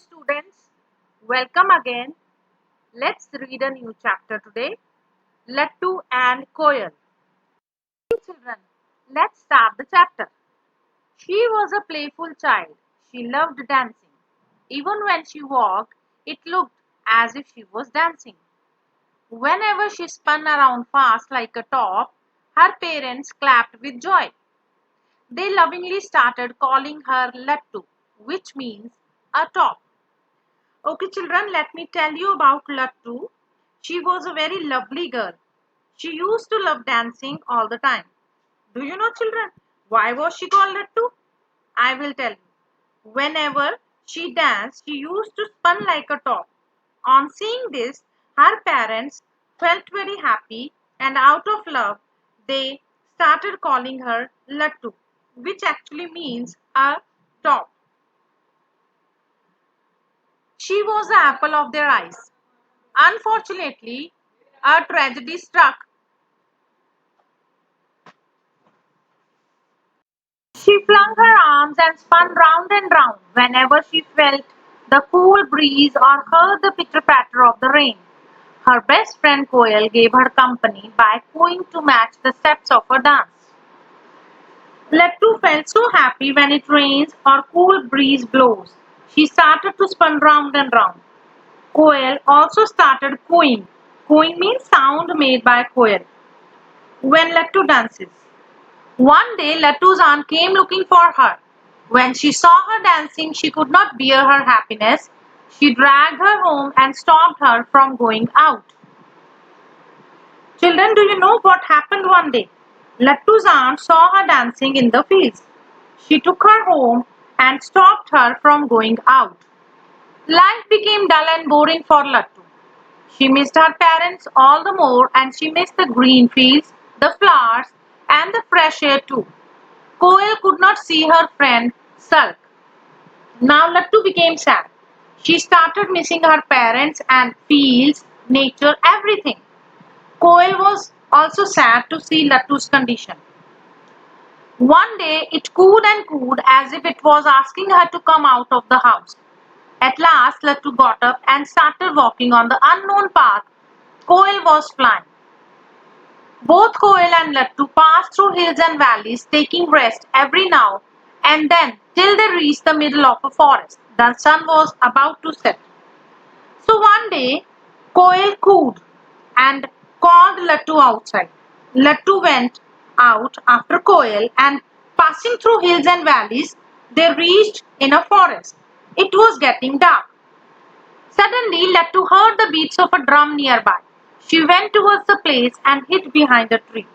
students, welcome again. Let's read a new chapter today. Latto and Koel. Hey children, let's start the chapter. She was a playful child. She loved dancing. Even when she walked, it looked as if she was dancing. Whenever she spun around fast like a top, her parents clapped with joy. They lovingly started calling her Latto, which means a top. Okay, children, let me tell you about Lattu. She was a very lovely girl. She used to love dancing all the time. Do you know, children, why was she called Lattu? I will tell you. Whenever she danced, she used to spin like a top. On seeing this, her parents felt very happy and out of love, they started calling her Lattu, which actually means a top. She was the apple of their eyes. Unfortunately, a tragedy struck. She flung her arms and spun round and round whenever she felt the cool breeze or heard the pitter patter of the rain. Her best friend Koel gave her company by cooing to match the steps of her dance. Lettu felt so happy when it rains or cool breeze blows. She started to spin round and round. Koel also started cooing. Cooing means sound made by Koel when Lettu dances. One day Lattu's aunt came looking for her. When she saw her dancing, she could not bear her happiness. She dragged her home and stopped her from going out. Children, do you know what happened one day? Lattu's aunt saw her dancing in the fields. She took her home and stopped her from going out. Life became dull and boring for Lattu. She missed her parents all the more and she missed the green fields, the flowers, and the fresh air too. Koel could not see her friend sulk. Now Lattu became sad. She started missing her parents and fields, nature, everything. Koel was also sad to see Lattu's condition. One day it cooed and cooed as if it was asking her to come out of the house. At last Lattu got up and started walking on the unknown path. Koel was flying. Both Koel and Lattu passed through hills and valleys, taking rest every now and then till they reached the middle of a forest. The sun was about to set. So one day, Koel cooed and called Lattu outside. Lattu went out after Koel and passing through hills and valleys, they reached in a forest. It was getting dark. Suddenly, Lattu heard the beats of a drum nearby. She went towards the place and hid behind a tree.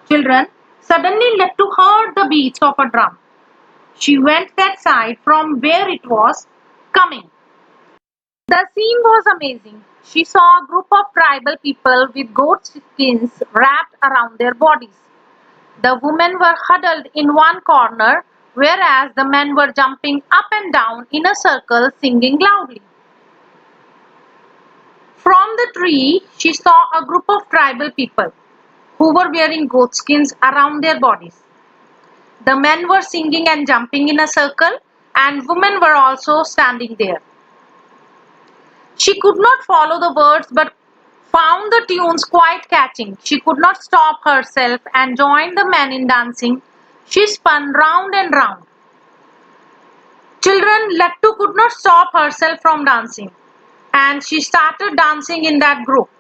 Children, suddenly Lattu heard the beats of a drum. She went that side from where it was coming. The scene was amazing. She saw a group of tribal people with goat skins wrapped around their bodies. The women were huddled in one corner, whereas the men were jumping up and down in a circle, singing loudly. From the tree, she saw a group of tribal people who were wearing goat skins around their bodies. The men were singing and jumping in a circle, and women were also standing there. She could not follow the words but found the tunes quite catching. She could not stop herself and joined the men in dancing. She spun round and round. Children, Lattu could not stop herself from dancing, and she started dancing in that group.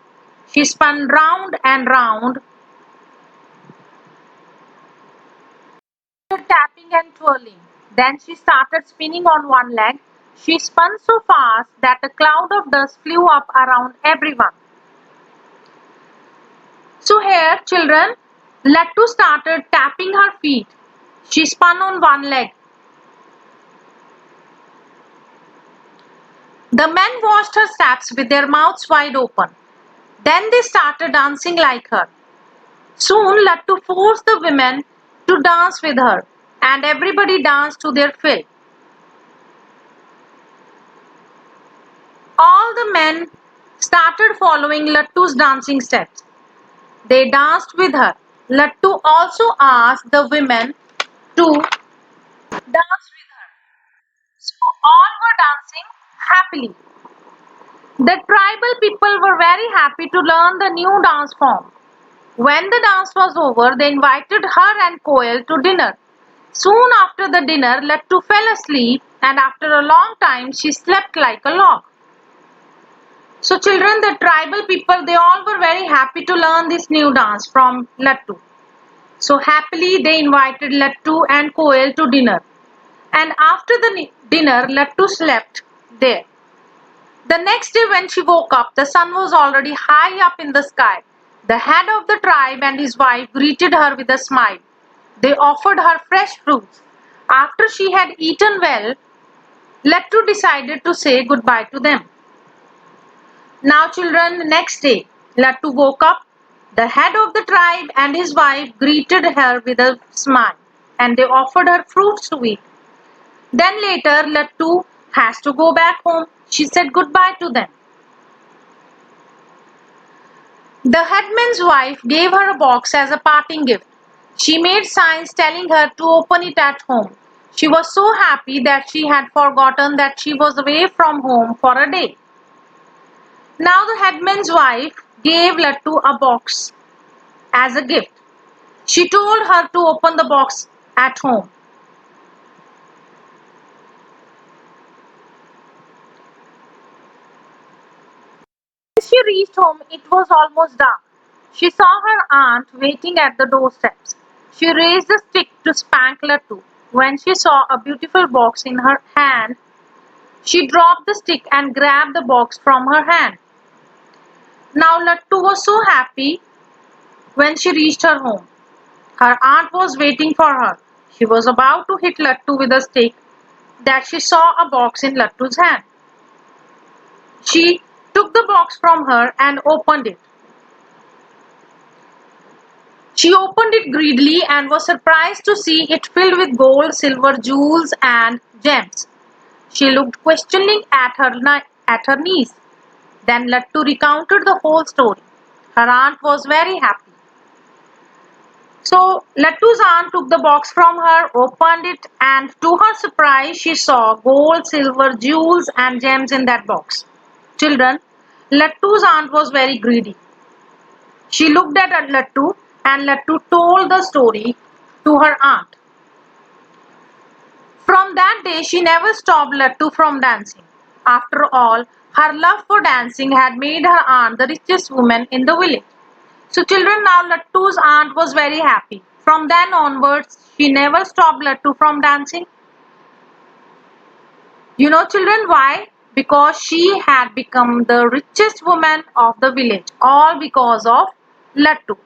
She spun round and round, tapping and twirling. Then she started spinning on one leg. She spun so fast that a cloud of dust flew up around everyone. So here, children, Lattu started tapping her feet. She spun on one leg. The men watched her steps with their mouths wide open. Then they started dancing like her. Soon Lattu forced the women to dance with her, and everybody danced to their fill. All the men started following Lattu's dancing steps. They danced with her. Lattu also asked the women to dance with her. So all were dancing dancing happily. The tribal people were very happy to learn the new dance form. When the dance was over, they invited her and Koel to dinner. Soon after the dinner, Lattu fell asleep, and after a long time she slept like a log. So children, the tribal people, they all were very happy to learn this new dance from Lattu. So happily they invited Lattu and Koel to dinner. And after the dinner, Lattu slept there. The next day when she woke up, the sun was already high up in the sky. The head of the tribe and his wife greeted her with a smile. They offered her fresh fruits. After she had eaten well, Lattu decided to say goodbye to them. Now children, next day, Lattu woke up. The head of the tribe and his wife greeted her with a smile, and they offered her fruits to eat. Then later, Lattu has to go back home. She said goodbye to them. The headman's wife gave her a box as a parting gift. She made signs telling her to open it at home. She was so happy that she had forgotten that she was away from home for a day. Now the headman's wife gave Lattu a box as a gift. She told her to open the box at home. When she reached home, it was almost dark. She saw her aunt waiting at the doorsteps. She raised the stick to spank Lattu. When she saw a beautiful box in her hand, she dropped the stick and grabbed the box from her hand. Now Lattu was so happy when she reached her home. Her aunt was waiting for her. She was about to hit Lattu with a stick that she saw a box in Lattu's hand. She took the box from her and opened it. She opened it greedily and was surprised to see it filled with gold, silver, jewels, and gems. She looked questioningly at her niece. Then Lattu recounted the whole story. Her aunt was very happy. So Lattu's aunt took the box from her, opened it, and to her surprise, she saw gold, silver, jewels, and gems in that box. Children, Lattu's aunt was very greedy. She looked at Lattu, and Lattu told the story to her aunt. From that day, she never stopped Lattu from dancing. After all, her love for dancing had made her aunt the richest woman in the village. So children, now Lattu's aunt was very happy. From then onwards, she never stopped Lattu from dancing. You know children why? Because she had become the richest woman of the village. All because of Lattu.